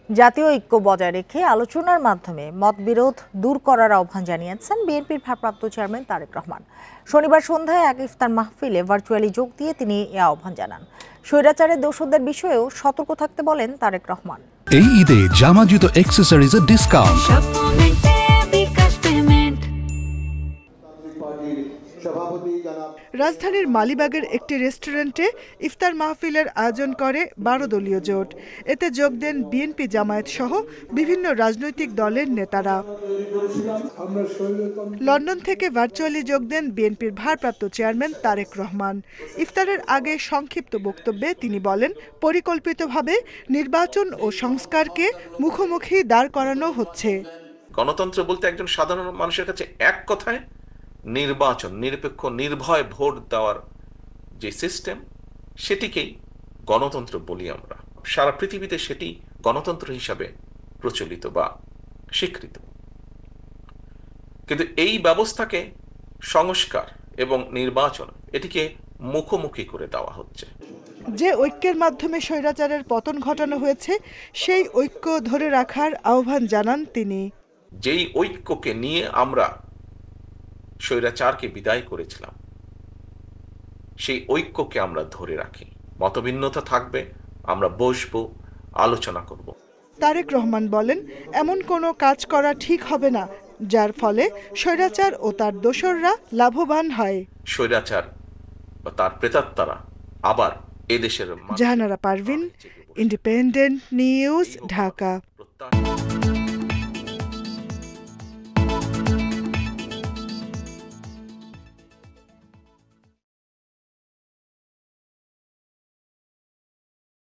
জাতীয় ঐক্য বজায় রেখে আলোচনার মাধ্যমে মতবিরোধ দূর করার আহ্বান জানিয়েছেন বিএনপির ভারপ্রাপ্ত চেয়ারম্যান তারেক রহমান। শনিবার সন্ধ্যায় এক ইফতার মাহফিলে ভার্চুয়ালি যোগ দিয়ে তিনি এ আহ্বান জানান। স্বৈরাচারের দোষরদের বিষয়েও সতর্ক থাকতে বলেন তারেক রহমান। এই ঈদে জামা জুতো অ্যাক্সেসরিজের ডিসকাউন্ট। রাজধানীর মালিবাগের একটি রেস্টুরেন্টে ইফতার মাহফিলের আয়োজন করে ১২ দলীয় জোট। এতে যোগ দেন বিএনপি, জামায়াত সহ বিভিন্ন রাজনৈতিক দলের নেতারা। লন্ডন থেকে ভার্চুয়ালি যোগ দেন বিএনপির ভারপ্রাপ্ত চেয়ারম্যান তারেক রহমান। ইফতারের আগে সংক্ষিপ্ত বক্তব্যে তিনি বলেন, পরিকল্পিতভাবে নির্বাচন ও সংস্কারকে মুখোমুখি দাঁড় করানো হচ্ছে। গণতন্ত্র বলতে একজন সাধারণ মানুষের কাছে এক কথায় নির্বাচন, নিরপেক্ষ নির্ভয় ভোট দেওয়ার যে সিস্টেম, সেটিকেই গণতন্ত্র বলি আমরা। সারা পৃথিবীতে সেটি গণতন্ত্র হিসাবে প্রচলিত বা স্বীকৃত। কিন্তু এই ব্যবস্থাকে সংস্কার এবং নির্বাচন এটিকে মুখোমুখি করে দেওয়া হচ্ছে। যে ঐক্যের মাধ্যমে স্বৈরাচারের পতন ঘটানো হয়েছে, সেই ঐক্য ধরে রাখার আহ্বান জানান তিনি। যেই ঐক্যকে নিয়ে আমরা স্বৈরাচারকে বিদায় করেছিলাম, সেই ঐক্যকে আমরা ধরে রাখি। মতভিন্নতা থাকবে, আমরা বসবো, আলোচনা করব। তারেক রহমান বলেন, এমন কোনো কাজ করা ঠিক হবে না যার ফলে স্বৈরাচার ও তার দোসররা লাভবান হয়। স্বৈরাচার বা তার প্রেতাত্মারা আবার এদেশের। Jahanara Parvin, Independent News, Dhaka.